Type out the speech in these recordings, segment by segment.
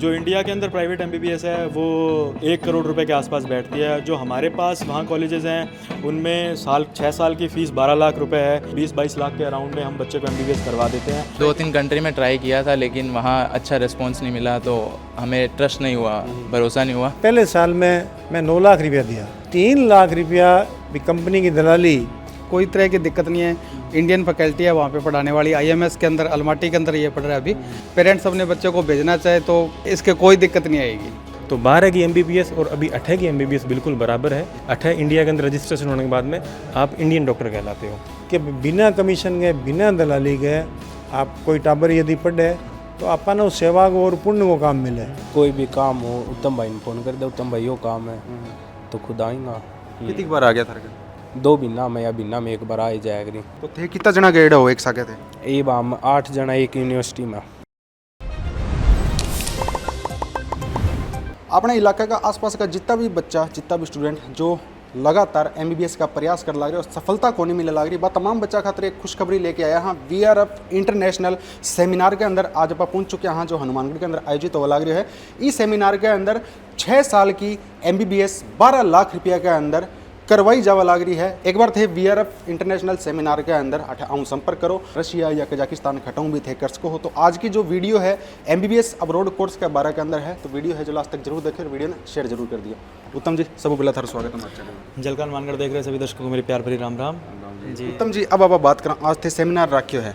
जो इंडिया के अंदर प्राइवेट एमबीबीएस है वो 1 करोड़ रुपए के आसपास बैठती है। जो हमारे पास वहाँ कॉलेजेस हैं उनमें 6 साल की फ़ीस 12 लाख रुपए है। 20-22 लाख के अराउंड में हम बच्चे को एमबीबीएस करवा देते हैं। 2-3 कंट्री में ट्राई किया था लेकिन वहाँ अच्छा रिस्पॉन्स नहीं मिला, तो हमें ट्रस्ट नहीं हुआ, भरोसा नहीं हुआ। पहले साल में मैं 9 लाख रुपया दिया, 3 लाख रुपया भी कंपनी की दलाली। कोई तरह की दिक्कत नहीं है। इंडियन फैकल्टी है वहाँ पे पढ़ाने वाली, आईएमएस के अंदर, अलमाटी के अंदर ये पढ़ रहा है अभी। पेरेंट्स अपने बच्चे को भेजना चाहे तो इसके कोई दिक्कत नहीं आएगी। तो 12 की एमबीबीएस और अभी 8 की एमबीबीएस बिल्कुल बराबर है। 8 इंडिया के अंदर रजिस्ट्रेशन होने के बाद में आप इंडियन डॉक्टर कहलाते हो। कि बिना कमीशन के, बिना दलाली के आप कोई टाबर यदि पढ़े तो अपन उस सेवा को और पुण्य को काम मिले। कोई भी काम हो उत्तम भाई ने फोन कर दे, उत्तम भाई वो काम है तो खुद आएगा। कितनी बार आ गया था? 2 महीना में या महीना में एक बार आ ही जाया करी। तो थे कितना जना गए हो एक साथ थे? ये बाम 8 जना एक यूनिवर्सिटी में। अपने इलाके का आसपास का जितना भी बच्चा, जितना भी स्टूडेंट जो लगातार एमबीबीएस का प्रयास कर लग रहे और सफलता को नहीं मिले लग रही, बात तमाम बच्चा खातिर एक खुशखबरी लेके आया। हाँ, वीआरएफ इंटरनेशनल सेमिनार के अंदर आज आप पहुंच चुके हैं, जो हनुमानगढ़ के अंदर आयोजित हो लग रही है। इस सेमिनार के अंदर 6 साल की एमबीबीएस 12 लाख रुपया के अंदर करवाई जावा लाग रही है। एक बार थे वीआरएफ इंटरनेशनल सेमिनार के अंदर आऊँ संपर्क करो, रशिया या कजाकिस्तान खटाऊँ भी थे कर्स को हो। तो आज की जो वीडियो है एमबीबीएस अब्रॉड कोर्स के बारे के अंदर है, तो वीडियो है जो लास्ट तक जरूर देखें, वीडियो ने शेयर जरूर कर दिया। उत्तम जी, सब पहला थारा स्वागत है हमारे चैनल में। जलका हनुमानगढ़ देख रहे सभी दर्शकों को मेरी प्यार भरी राम राम जी। उत्तम जी, अब आप बात करें, आज थे सेमिनार रखे है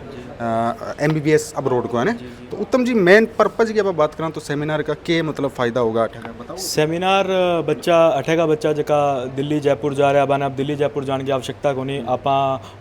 एमबीबीएस अब्रॉड को है ना, तो उत्तम जी मेन पर्पज की अब बात करें तो सेमिनार का क्या मतलब फ़ायदा होगा? बताओ। सेमिनार बच्चा अठे का बच्चा जका दिल्ली जयपुर जा रहा है, अब दिल्ली जयपुर जाने की आवश्यकता को नहीं। आप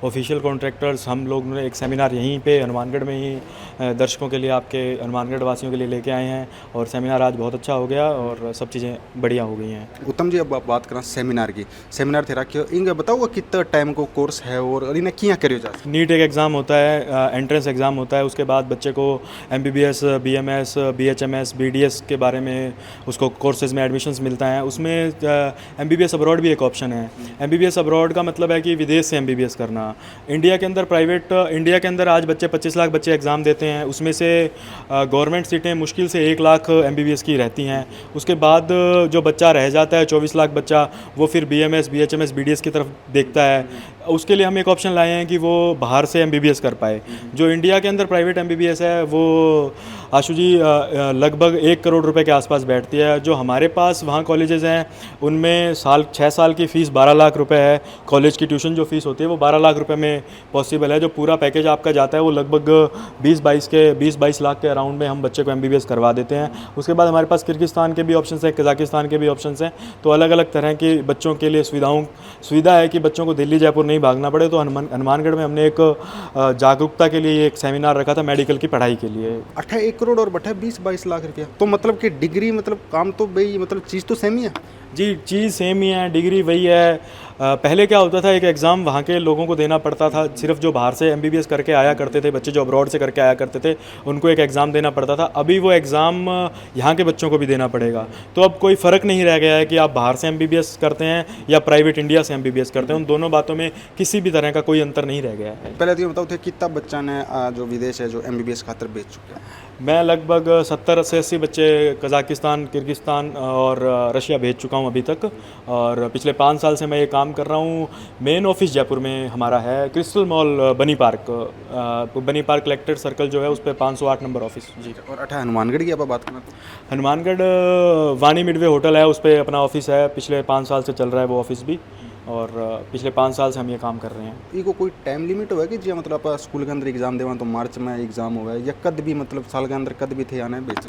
ऑफिशियल कॉन्ट्रैक्टर्स हम लोग ने एक सेमिनार यहीं पे हनुमानगढ़ में ही दर्शकों के लिए, आपके हनुमानगढ़ वासियों के लिए लेके आए हैं और सेमिनार आज बहुत अच्छा हो गया और सब चीज़ें बढ़िया हो गई हैं। उत्तम जी, अब आप बात करें सेमिनार की, सेमिनार थे रखे हो, इनका बताओ कितना टाइम को कोर्स है और इन्हें क्या करियो जा? नीट एक एग्ज़ाम होता है, एंट्रेंस एग्ज़ाम होता है। उसके बाद बच्चे को एमबीबीएस, बीएमएस, बीएचएमएस, बीडीएस के बारे में उसको कोर्सेज में एडमिशन्स मिलता है। उसमें एमबीबीएस अब्रॉड भी एक ऑप्शन है। एमबीबीएस अब्रॉड का मतलब है कि विदेश से एमबीबीएस करना। इंडिया के अंदर प्राइवेट, इंडिया के अंदर आज बच्चे 25 लाख बच्चे एग्ज़ाम देते हैं, उसमें से गवर्नमेंट सीटें मुश्किल से 1 लाख एमबीबीएस की रहती हैं। उसके बाद जो बच्चा रह जाता है 24 लाख बच्चा, वो फिर बीएमएस, बीएचएमएस, बीडीएस की तरफ देखता है। उसके लिए हम एक ऑप्शन लाए हैं कि वो बाहर से एमबीबीएस कर पाए। जो इंडिया के अंदर प्राइवेट एमबीबीएस है वो आशु जी लगभग 1 करोड़ रुपए के आसपास बैठती है। जो हमारे पास वहाँ कॉलेजेस हैं उनमें 6 साल की फ़ीस 12 लाख रुपए है। कॉलेज की ट्यूशन जो फ़ीस होती है वो 12 लाख रुपए में पॉसिबल है। जो पूरा पैकेज आपका जाता है वो लगभग 20-22 लाख के अराउंड में हम बच्चे को एमबीबीएस करवा देते हैं। उसके बाद हमारे पास किर्गिस्तान के भी ऑप्शन हैं, कजाकिस्तान के भी ऑप्शन हैं। तो अलग अलग तरह के बच्चों के लिए सुविधा है कि बच्चों को दिल्ली जयपुर नहीं भागना पड़े। तो हनुमानगढ़ में हमने एक जागरूकता के लिए एक सेमिनार रखा था मेडिकल की पढ़ाई के लिए। 1 करोड़ और बटा 20-22 लाख रुपया, तो मतलब कि डिग्री, मतलब काम तो भाई, मतलब चीज़ तो सेम ही है जी। चीज़ सेम ही है, डिग्री वही है। पहले क्या होता था, एक एग्ज़ाम वहाँ के लोगों को देना पड़ता था। सिर्फ जो बाहर से एमबीबीएस करके आया करते थे बच्चे, जो अब्रॉड से करके आया करते थे, उनको एक एग्ज़ाम देना पड़ता था। अभी वो एग्ज़ाम यहाँ के बच्चों को भी देना पड़ेगा। तो अब कोई फ़र्क नहीं रह गया है कि आप बाहर से एमबीबीएस करते हैं या प्राइवेट इंडिया से एमबीबीएस करते हैं। उन दोनों बातों में किसी भी तरह का कोई अंतर नहीं रह गया है। पहले तो ये बताओ थे कितना बच्चा ने जो विदेश है जो एमबीबीएस खातर बेच चुके हैं? मैं लगभग 70 से 80 बच्चे कजाकिस्तान, किर्गिस्तान और रशिया भेज चुका हूँ अभी तक। और पिछले 5 साल से मैं ये काम कर रहा हूँ। मेन ऑफिस जयपुर में हमारा है, क्रिस्टल मॉल बनी पार्क कलेक्टेड सर्कल जो है उस पर 508 नंबर ऑफिस जी। और 8 हनुमानगढ़ की आप बात करना तो हनुमानगढ़ वाणी मिडवे होटल है, उस पर अपना ऑफिस है। पिछले 5 साल से चल रहा है वो ऑफिस भी, और पिछले 5 साल से हम ये काम कर रहे हैं। इको कोई टाइम लिमिट हुआ कि जी, मतलब आप स्कूल के अंदर एग्जाम देवा तो मार्च में एग्जाम हुआ है, या कद भी मतलब साल के अंदर कद भी थे आना है बेच?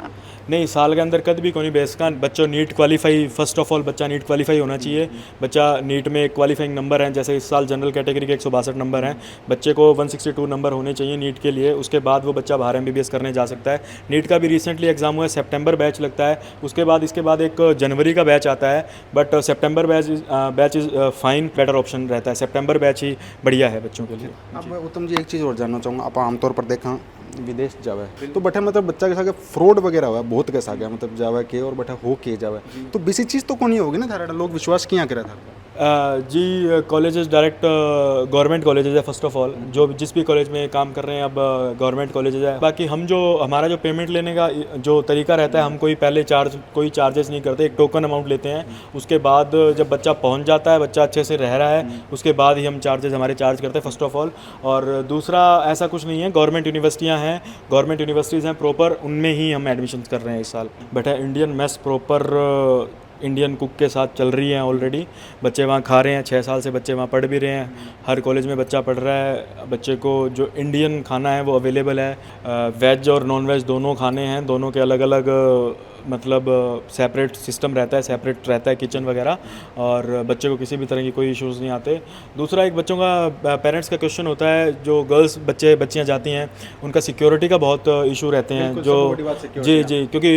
नहीं, साल के अंदर कद भी कोई नहीं बेच का। बच्चों NEET qualify, first of all बच्चा नीट क्वालिफाई होना चाहिए। बच्चा नीट में एक क्वालिफाइंग नंबर है, जैसे इस साल जनरल कैटेगरी के 162 नंबर हैं, बच्चे को 162 नंबर होने चाहिए नीट के लिए। उसके बाद वो बच्चा बाहर एमबीबीएस करने जा सकता है। नीट का भी रिसेंटली एग्जाम हुआ है, सितंबर बैच लगता है। उसके बाद इसके बाद एक जनवरी का बैच आता है, but September batch is fine, better option रहता है। सितंबर बैच ही बढ़िया है बच्चों के लिए। अब उत्तम जी एक चीज़ और जानना चाहूँगा, आप आमतौर पर देखा विदेश जावे तो बटे मतलब बच्चा के साथ फ्रॉड वगैरह हुआ बहुत कैसा गया, मतलब जावे के और बटे हो के जावे, तो बेसी चीज़ तो कौन ही होगी ना थारा लोग विश्वास किया करे था? जी कॉलेजेस डायरेक्ट गवर्नमेंट कॉलेजेस है फर्स्ट ऑफ ऑल, जो जिस भी कॉलेज में काम कर रहे हैं अब गवर्नमेंट कॉलेजेस है। बाकी हम जो हमारा जो पेमेंट लेने का जो तरीका रहता है, हम कोई चार्जेस नहीं करते, एक टोकन अमाउंट लेते हैं। उसके बाद जब बच्चा पहुंच जाता है, बच्चा अच्छे से रह रहा है, उसके बाद ही हम हमारे चार्ज करते हैं फर्स्ट ऑफ ऑल। और दूसरा ऐसा कुछ नहीं है, गवर्नमेंट यूनिवर्सिटीज़ हैं प्रॉपर, उनमें ही हम एडमिशन कर रहे हैं इस साल। बेटा Indian mess proper Indian cook के साथ चल रही हैं ऑलरेडी, बच्चे वहाँ खा रहे हैं, 6 साल से बच्चे वहाँ पढ़ भी रहे हैं, हर कॉलेज में बच्चा पढ़ रहा है। बच्चे को जो इंडियन खाना है वो अवेलेबल है, वेज और नॉन वेज दोनों खाने हैं, दोनों के अलग अलग मतलब सेपरेट सिस्टम रहता है, सेपरेट रहता है किचन वगैरह, और बच्चे को किसी भी तरह की कोई इश्यूज़ नहीं आते। दूसरा एक बच्चों का पेरेंट्स का क्वेश्चन होता है, जो गर्ल्स बच्चियाँ जाती हैं उनका सिक्योरिटी का बहुत इशू रहते हैं, जो जी क्योंकि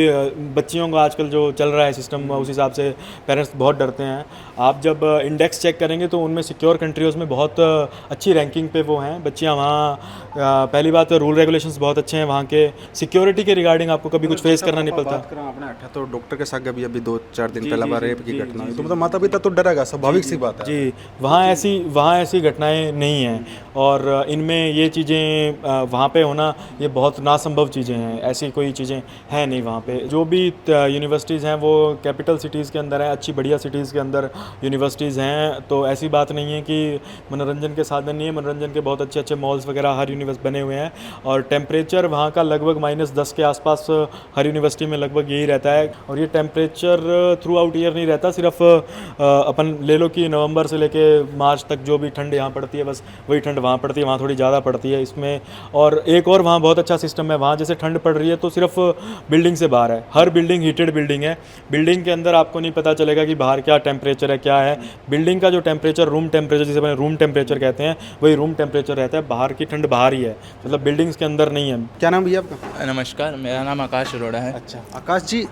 बच्चियों का आजकल जो चल रहा है सिस्टम, उस हिसाब से पेरेंट्स बहुत डरते हैं। आप जब इंडेक्स चेक करेंगे तो उनमें सिक्योर कंट्रीज़ में बहुत अच्छी रैंकिंग पे वो हैं बच्चियाँ वहाँ। पहली बात रूल रेगुलेशंस बहुत अच्छे हैं वहाँ के, सिक्योरिटी के रिगार्डिंग आपको कभी कुछ फेस करना नहीं पड़ता। आपने अट्ठा तो डॉक्टर के साथ अभी 2-4 दिन पहले रेप की घटना हुई, तो मतलब माता पिता तो डरेगा, स्वाभाविक सी बात है जी। वहाँ ऐसी घटनाएं नहीं हैं, और इनमें ये चीज़ें वहाँ पे होना ये बहुत नासंभव चीज़ें हैं, ऐसी कोई चीज़ें हैं नहीं वहाँ पे। जो भी यूनिवर्सिटीज़ हैं वो कैपिटल सिटीज़ के अंदर हैं, अच्छी बढ़िया सिटीज़ के अंदर यूनिवर्सिटीज़ हैं, तो ऐसी बात नहीं है कि मनोरंजन के साधन नहीं है। मनोरंजन के बहुत अच्छे अच्छे मॉल्स वगैरह हर यूनिवर्सिटी बने हुए हैं, और टेम्परेचर वहाँ का लगभग -10 के आसपास हर यूनिवर्सिटी में लगभग यही रहता है। और ये टेम्परेचर थ्रू आउट ईयर नहीं रहता, सिर्फ अपन ले लो कि नवंबर से लेके मार्च तक जो भी ठंड यहाँ पड़ती है बस वही ठंड वहाँ पड़ती है, वहाँ थोड़ी ज़्यादा पड़ती है इसमें। और एक और वहाँ बहुत अच्छा सिस्टम है, वहाँ जैसे ठंड पड़ रही है तो सिर्फ बिल्डिंग से बाहर है, हर बिल्डिंग हीटेड बिल्डिंग है, बिल्डिंग के अंदर आपको नहीं पता चलेगा कि बाहर क्या टेम्परेचर है क्या है। बिल्डिंग का जो टेम्परेचर रूम टेम्परेचर जिसे अपने रूम टेम्परेचर कहते हैं वही रूम टेम्परेचर रहता है, बाहर की ठंड बाहर ही है, मतलब बिल्डिंग्स के अंदर नहीं है। क्या नाम भैया आपका? नमस्कार, मेरा नाम आकाश अरोड़ा है। अच्छा आकाश जी,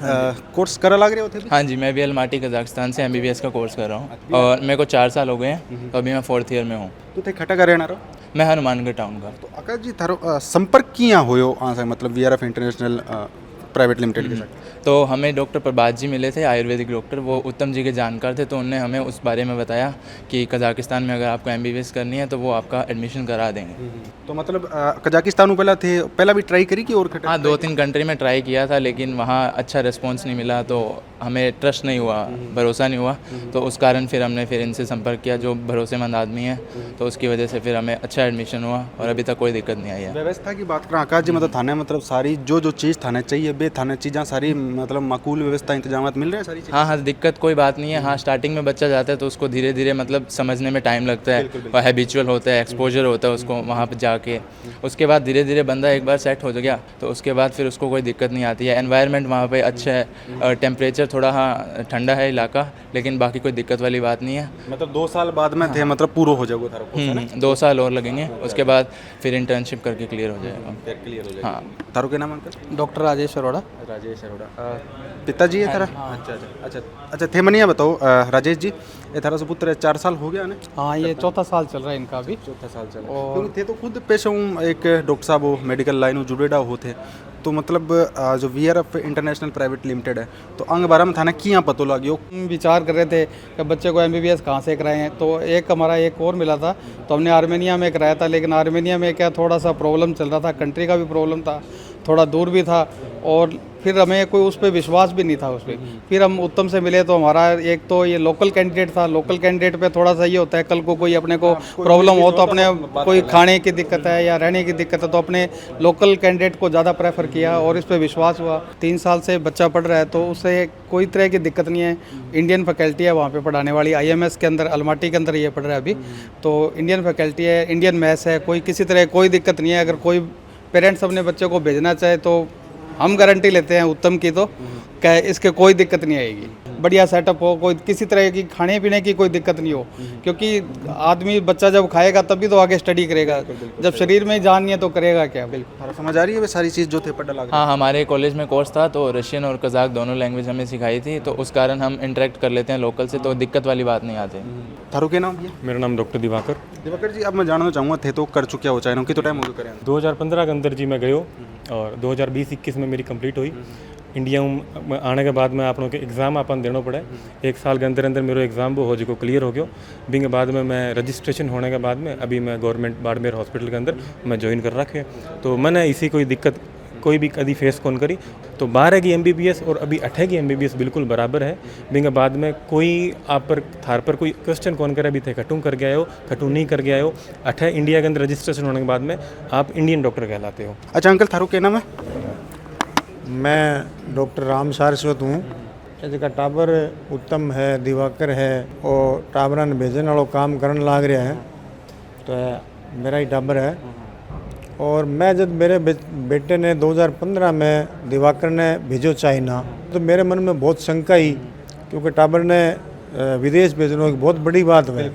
कोर्स करा लग रहे होते भी? हाँ जी, मैं भी अलमाटी कजाकिस्तान से MBBS का कोर्स कर रहा हूँ, और मेरे को 4 साल हो गए हैं, तो अभी मैं 4th ईयर में हूँ। तो थे खटा करे ना रो? मैं हनुमानगढ़ टाउन का। तो आकाश जी थारो संपर्क किया होयो आसे मतलब VRF इंटरनेशनल प्राइवेट लिमिटेड के साथ? तो हमें डॉक्टर प्रभात जी मिले थे, आयुर्वेदिक डॉक्टर, वो उत्तम जी के जानकार थे, तो उन्होंने हमें उस बारे में बताया कि कजाकिस्तान में अगर आपको MBBS करनी है तो वो आपका एडमिशन करा देंगे। तो मतलब कजाकिस्तान में पहला भी ट्राई करी कि और खटा? हाँ, 2-3 कंट्री में ट्राई किया था, लेकिन वहाँ अच्छा रिस्पॉन्स नहीं मिला, तो हमें ट्रस्ट नहीं हुआ, भरोसा नहीं हुआ, तो उस कारण फिर हमने इनसे संपर्क किया जो भरोसेमंद आदमी है, तो उसकी वजह से फिर हमें अच्छा एडमिशन हुआ, और अभी तक कोई दिक्कत नहीं आई है। व्यवस्था की बात करें आकाश जी, मतलब थाने मतलब सारी जो चीज़ थाने चाहिए बे थाने चीज़ें सारी मतलब माकूल व्यवस्था इंतजाम मिल रहे हैं सारी चीज़? हाँ, दिक्कत कोई बात नहीं है। हाँ, स्टार्टिंग में बच्चा जाता है तो उसको धीरे धीरे मतलब समझने में टाइम लगता है, और हैबिचुअल होता है, एक्सपोजर होता है उसको वहाँ पर जाके, उसके बाद धीरे धीरे बंदा एक बार सेट हो गया तो उसके बाद फिर उसको कोई दिक्कत नहीं आती है। एनवायरनमेंट वहाँ पे अच्छा है, टेम्परेचर थोड़ा हाँ ठंडा है इलाका, लेकिन बाकी कोई दिक्कत वाली बात नहीं है। मतलब 2 साल बाद में थे मतलब पूरा हो जाएगा थारा कोर्स? 2 साल और लगेंगे, उसके बाद फिर इंटर्नशिप करके क्लियर हो जाएगा। फिर क्लियर हो जाएगा। हाँ। थारो के नाम अंकल? डॉक्टर राजेश अरोड़ा। राजेश अरोड़ा पिताजी है थारा? अच्छा थे मनिया बताओ राजेश जी, ये थारा सुपुत्र 4 साल हो गया ना? हाँ, ये 4था साल चल रहा है इनका अभी। 4था साल चल रहा है। क्योंकि थे तो खुद पेशा हूँ एक डॉक्टर साहब हो मेडिकल लाइन जुड़ेडा होते, तो मतलब जो VRF इंटरनेशनल प्राइवेट लिमिटेड है तो अंग बारे में थाना किया पतो लगियो? हम विचार कर रहे थे कि बच्चे को MBBS कहाँ से कराएं, तो एक हमारा एक और मिला था, तो हमने आर्मेनिया में कराया था, लेकिन आर्मेनिया में क्या थोड़ा सा प्रॉब्लम चल रहा था, कंट्री का भी प्रॉब्लम था, थोड़ा दूर भी था, और फिर हमें कोई उस पर विश्वास भी नहीं था उस पर। फिर हम उत्तम से मिले तो हमारा एक तो ये लोकल कैंडिडेट था, लोकल कैंडिडेट पे थोड़ा सा ये होता है कल को कोई अपने को प्रॉब्लम हो तो अपने कोई खाने की दिक्कत है या रहने की दिक्कत है तो अपने लोकल कैंडिडेट को ज़्यादा प्रेफर किया और इस पर विश्वास हुआ। 3 साल से बच्चा पढ़ रहा है तो उससे कोई तरह की दिक्कत नहीं है। इंडियन फैकल्टी है वहाँ पे पढ़ाने वाली, IMS के अंदर अलमाटी के अंदर ये पढ़ रहा है अभी, तो इंडियन फैकल्टी है, इंडियन मैथ्स है, कोई किसी तरह कोई दिक्कत नहीं है। अगर कोई पेरेंट्स अपने बच्चे को भेजना चाहे तो हम गारंटी लेते हैं उत्तम की, तो क्या इसके कोई दिक्कत नहीं आएगी। बढ़िया सेटअप हो, कोई किसी तरह की खाने पीने की कोई दिक्कत नहीं हो, क्योंकि आदमी बच्चा जब खाएगा तभी तो आगे स्टडी करेगा, जब शरीर में जान नहीं है तो करेगा क्या। बिल्कुल समझ आ रही है वे सारी चीज़ जो थे पढ़ा लग। हाँ, हमारे कॉलेज में कोर्स था तो रशियन और कज़ाक दोनों लैंग्वेज हमें सिखाई थी, तो उस कारण हम इंटरेक्ट कर लेते हैं लोकल से, तो दिक्कत वाली बात नहीं आती। थारू के नाम ये? मेरा नाम डॉक्टर दिवाकर। दिवाकर जी, अब मैं जानना चाहूँगा थे तो कर चुके हो चाहे कि तो टाइम हो गया करें? 2015 के अंदर जी मैं गयो और 2020-21 में मेरी कंप्लीट हुई इंडिया में आने के बाद में आप लोगों के एग्ज़ाम अपन देना पड़े। 1 साल के अंदर अंदर मेरा एग्ज़ाम वो हो जो क्लियर हो गया। बिंग बाद में मैं रजिस्ट्रेशन होने के बाद में अभी मैं गवर्नमेंट बाड़मेर हॉस्पिटल के अंदर मैं ज्वाइन कर रखे। तो मैंने इसी कोई दिक्कत कोई भी कभी फेस कौन करी। तो 12 की MBBS और अभी 8 की MBBS बिल्कुल बराबर है। बिंग बाद में कोई आप पर थार पर कोई क्वेश्चन कौन करे अभी थे खटूँ कर गया हो खटूँ नहीं कर गया हो। 8 इंडिया के अंदर रजिस्ट्रेशन होने के बाद में आप इंडियन डॉक्टर कहलाते हो। अच्छा अंकल थारू क्या नाम है? मैं डॉक्टर राम सारस्वत हूँ। इसका टाबर उत्तम है, दिवाकर है और टाबरा ने भेजने वालों काम करने लाग रहा है। तो मेरा ही टाबर है। और मैं जब मेरे बेटे ने 2015 में दिवाकर ने भेजो चाइना तो मेरे मन में बहुत शंका ही, क्योंकि टाबर ने विदेश भेजना एक बहुत बड़ी बात है।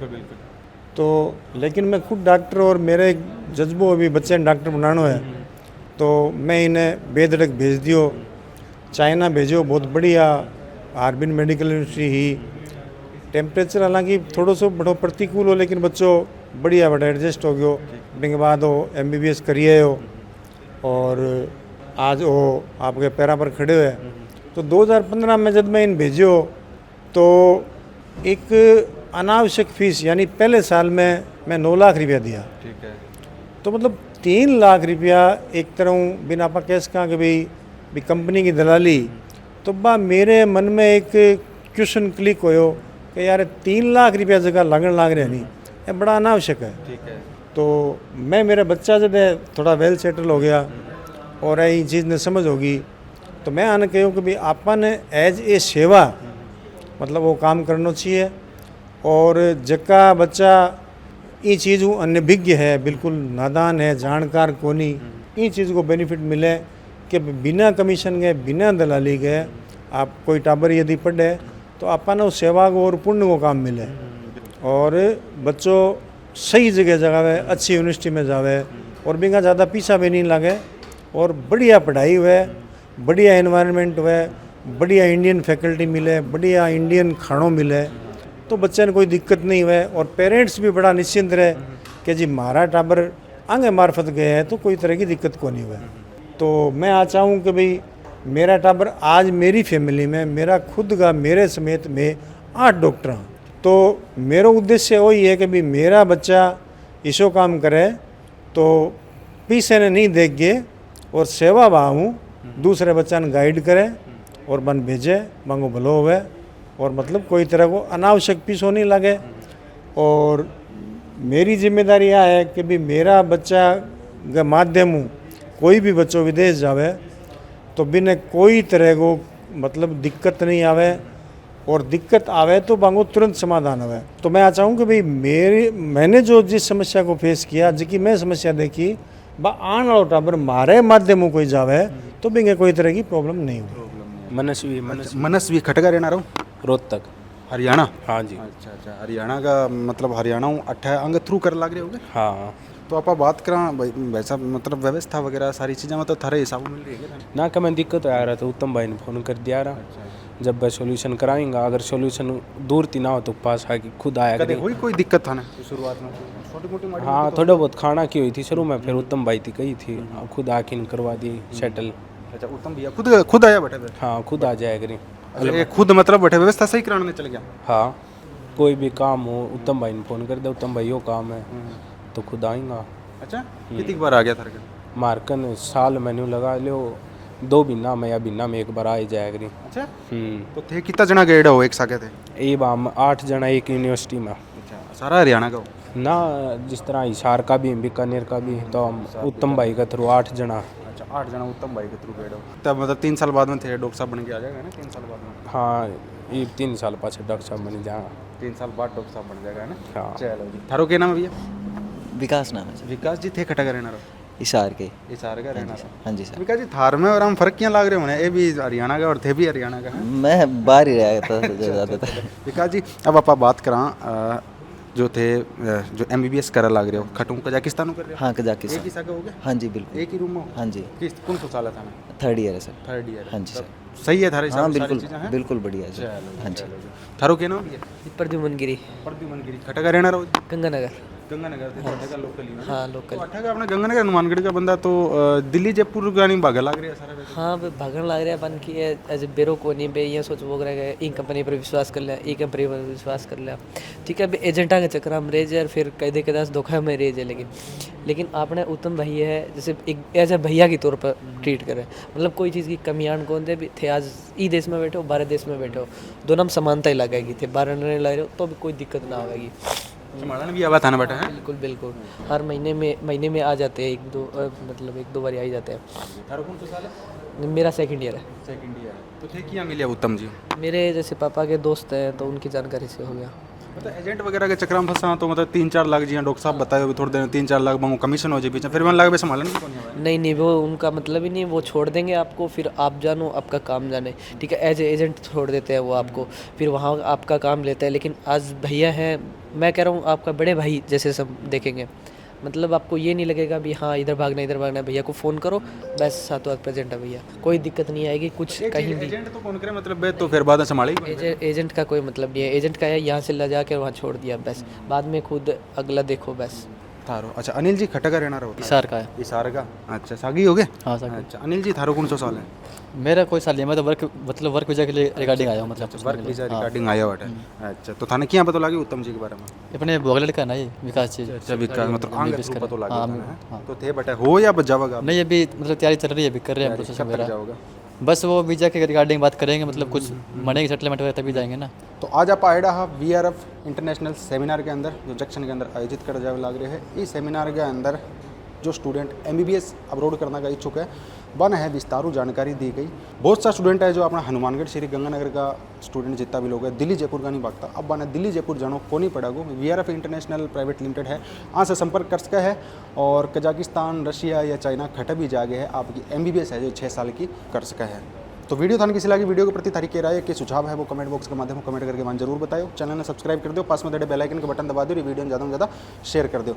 तो लेकिन मैं खुद डॉक्टर और मेरे जज्बो अभी बच्चे ने डॉक्टर बनाना है, तो मैं इन्हें बेधड़क भेज दियो चाइना भेजो। बहुत बढ़िया हार्बिन मेडिकल यूनिवर्सिटी ही। टेम्परेचर हालांकि थोड़ा सो बड़ो प्रतिकूल हो, लेकिन बच्चों बढ़िया बड़ा एडजस्ट हो गयो। के बाद वो MBBS करिए हो और आज वो आपके पैरा पर खड़े हुए। तो 2015 में जब मैं इन भेजो तो एक अनावश्यक फीस यानी पहले साल में मैं 9 लाख रुपया दिया। ठीक है। तो मतलब 3 लाख रुपया एक तरह बिना आप कैस कहा कि भाई कंपनी की दलाली। तो बा मेरे मन में एक क्वेश्चन क्लिक होयो कि यार 3 लाख रुपया जगह लगन लाग रहा नहीं, ये बड़ा अनावश्यक है। ठीक है। तो मैं मेरा बच्चा जब थोड़ा वेल सेटल हो गया और ये चीज़ ने समझ होगी, तो मैं आने कहूँ कि भाई आपन एज ए सेवा मतलब वो काम करना चाहिए। और जका बच्चा ये चीज़ वो अनभिज्ञ है, बिल्कुल नादान है, जानकार कोनी, ये चीज़ को बेनिफिट मिले कि बिना कमीशन के बिना दलाली के आप कोई टाबर यदि पढ़े तो अपन उस सेवा को और पुण्य को काम मिले और बच्चों सही जगह जगावे, अच्छी यूनिवर्सिटी में जावे और बिना ज़्यादा पीछा भी नहीं लगे और बढ़िया पढ़ाई हुए, बढ़िया एनवायरनमेंट हुए, बढ़िया इंडियन फैकल्टी मिले, बढ़िया इंडियन खानों मिले, तो बच्चे ने कोई दिक्कत नहीं हुए और पेरेंट्स भी बड़ा निश्चिंत रहे कि जी हमारा टाबर आगे मार्फत गए हैं तो कोई तरह की दिक्कत को नहीं हुआ। तो मैं आ चाहूँ कि भाई मेरा टाबर आज मेरी फैमिली में मेरा खुद का मेरे समेत में 8 डॉक्टर हैं। तो मेरा उद्देश्य वही है कि भाई मेरा बच्चा इसो काम करे तो पीछे ने नहीं देख गए और सेवा भाव दूसरे बच्चा ने गाइड करे और बन भेजे मांगो भलो हुए और मतलब कोई तरह को अनावश्यक पीछो नहीं लगे। और मेरी जिम्मेदारी यह है कि भी मेरा बच्चा के माध्यम कोई भी बच्चों विदेश जावे तो बिना कोई तरह को मतलब दिक्कत नहीं आवे और दिक्कत आवे तो बांगो तुरंत समाधान आवे। तो मैं चाहूँ कि भाई मैंने जो जिस समस्या को फेस किया जिसकी मैं समस्या देखी बा आने वाला टाबर मारे माध्यमों कोई जावे तो बिंगे कोई तरह की प्रॉब्लम नहीं हो। मनस्वी खटका रहना रहो रोहतक हरियाणा। हाँ जी। अच्छा अच्छा हरियाणा का मतलब हरियाणा हूँ 8 अंग थ्रू कर लग रहे होगे। हाँ तो आप बात करा वैसा मतलब व्यवस्था वगैरह सारी चीज़ें मतलब थारे हिसाब मिल रही है ना का मैं दिक्कत आ रहा था उत्तम भाई ने फ़ोन कर दिया रहा जब मैं सोल्यूशन कराएंगा अगर सोल्यूशन दूर थी ना हो तो पास आके खुद आया कभी हुई कोई दिक्कत था ना शुरुआत में छोटी मोटी हाँ थोड़ा बहुत खाना की हुई थी शुरू में, फिर उत्तम भाई थी कही थी खुद आके करवा दी सेटल। अच्छा उत्तम भैया खुद आया बैठे थे? हाँ खुद आ जाया करी। अच्छा खुद मतलब बैठे व्यवस्था सही कराने चल गया। हाँ कोई भी काम हो उत्तम भाई ने फ़ोन कर दे उत्तम भाई वो काम है तो खुद आएंगा। अच्छा कितनी बार आ गया था? मार्कन साल मैंने लगा लो 2 महीना में या महीना में एक बार आ ही जाया करी। अच्छा तो थे कितना जना गए हो एक साके थे? ये बाम 8 जना एक यूनिवर्सिटी में। अच्छा सारा हरियाणा का हो ना जिस तरह हिसार का भी बीकानेर का भी तो हम उत्तम भाई का थ्रू 8 जना। अच्छा 8 जना उत्तम भाई के थ्रू गए हो तब मतलब 3 साल बाद में थे डॉक्टर साहब बन के आ जाएगा ना 3 साल बाद में? हाँ ये 3 साल पास डॉक्टर साहब बन जाएगा। 3 साल बाद डॉक्टर साहब बन जाएगा ना। हाँ चलो जी थारो क्या नाम है भैया? विकास नाम है सर। विकास जी थे खटा का रहना रहो इशार के। इशार का रहना था। हाँ जी सर। विकास जी थार में और हम फर्क क्या लाग रहे होने ये भी हरियाणा का और थे भी हरियाणा का है? मैं बाहर ही रहा था ज़्यादातर। विकास जी अब आप बात करा जो थे जो MBBS करा लाग रहे हो खटू कजाकिस्तान कर रहे हो? हाँ कजाकिस्तान। एक ही साका हो गया? हाँ जी बिल्कुल। एक ही रूम में हो? हाँ जी। किस कौन सा साल था ना? 3rd ईयर है सर। 3rd year. हाँ जी सर। सही है थारे हाँ सारी चीज़ें बिल्कुल हैं? बिल्कुल बढ़िया सर। हाँ जी। थारो क्या नाम है? प्रद्युमन गिरी प्रद्युमन गिरी खटा का रहना रहो? गंगानगर। गंगानगर थे, अठा का लोकल ही है। हाँ लोकल। तो अठा का अपना गंगानगर हनुमानगढ़ का बंदा तो दिल्ली जयपुर का नहीं भागा लग रहा है सारा वैसे। हाँ बे भागण लग रहा है अपन की एज ए बेरो को नहीं बे ये सोच वो रह गए ई कंपनी पर विश्वास कर लिया, ई कंपनी पर विश्वास कर लिया, ठीक है। एजेंटा के चक्कर में रेज है, फिर कई दे दास धोखा में रेज है। लेकिन आपने उत्तम भैया है जैसे एक एज ए भैया की तौर पर ट्रीट करे, मतलब कोई चीज़ की कमियान कौन दे भी थे। आज ई देश में बैठे हो, बारह देश में बैठे हो, दोनों में समानता ही लगाएगी थे, बारह नहीं लग रहे हो तो भी कोई दिक्कत ना होगी। संभालन भी आवा था ना बेटा है। बिल्कुल बिल्कुल, हर महीने में आ जाते हैं, एक दो बार आ ही जाते हैं। थारो कौन सा साल है? मेरा सेकंड ईयर है। Second year. तो थे क्या मिले उत्तम जी? मेरे जैसे पापा के दोस्त हैं तो उनकी जानकारी से हो गया। मतलब एजेंट वगैरह के चक्कर में फंसा तो मतलब 3-4 लाख जी डॉक्टर साहब बताए थोड़ी देर 3-4 लाख मांगो कमीशन हो जाए पीछे, फिर मैंने लगा संभालन भी कौन है। नहीं वो उनका मतलब ही नहीं, वो छोड़ देंगे आपको, फिर आप जानो आपका काम जाने, ठीक है। एज एजेंट छोड़ देते हैं वो आपको, फिर वहाँ आपका काम लेते हैं। लेकिन आज भैया हैं, मैं कह रहा हूँ आपका बड़े भाई जैसे सब देखेंगे, मतलब आपको ये नहीं लगेगा भी हाँ इधर भागना है, भैया को फ़ोन करो बस सातों हाथ प्रेजेंट है भैया, कोई दिक्कत नहीं आएगी कुछ कहीं भी। एजेंट तो कौन करे मतलब बे तो फिर बाद में संभालेगी। एजेंट का कोई मतलब नहीं है, एजेंट का है यहाँ से ला जाकर वहाँ छोड़ दिया बस, बाद में खुद अगला देखो बस। थारो अच्छा अनिल जी खट्टा का रहना रहो इसार का है। इसार का अच्छा सागी हो गए। हाँ सागी। अच्छा अनिल जी थारो कौन सा साल है? मेरा कोई साल नहीं, मैं तो वर्क वीज़ा के लिए रिगार्डिंग आया हूँ, मतलब वर्क वीजा रिगार्डिंग आया हुआ है। अच्छा तो थाने क्या पता लगी उत्तम जी के बारे में? अपने बोगले का ना ये विकास चीज। अच्छा विकास मतलब आगे थ्रू पता लगा हाँ। तो थे बेटा हो या बच जाओगा? नहीं अभी मतलब तैयारी चल रही है, अभी कर रहे हैं प्रोसेस कब तक वगैरह। जाओगा? बस वो वीज़ा के रिगार्डिंग बात करेंगे, मतलब कुछ मनी की सेटलमेंट वगैरह तभी जाएंगे ना। तो आज आप आए रहा VRF इंटरनेशनल सेमिनार के अंदर जो जंक्शन के अंदर आयोजित कर जाए लग रहे हैं। इस सेमिनार के अंदर जो स्टूडेंट MBBS अब्रॉड करने का इच्छुक है बन है विस्तारू जानकारी दी गई। बहुत सा स्टूडेंट है जो अपना हनुमानगढ़ श्री गंगानगर का स्टूडेंट जितना भी लोग है दिल्ली जयपुर का नहीं भागता, अब बने दिल्ली जयपुर जानो को नहीं पड़ेगा। VRF इंटरनेशनल प्राइवेट लिमिटेड है, यहाँ से संपर्क कर सका है और कजाकिस्तान रशिया या चाइना खट भी जागे है आपकी MBBS है जो 6 साल की कर सका है। तो वीडियो थान किसी लगी, वीडियो के प्रति तारीख के राय के सुझाव है वो कमेंट बॉक्स के माध्यम से कमेंट करके मान जरूर बताओ। चैनल ने सब्सक्राइब कर दो, पास में बेल आइकन का बटन दबा दो, वीडियो ज़्यादा से ज़्यादा शेयर कर दो।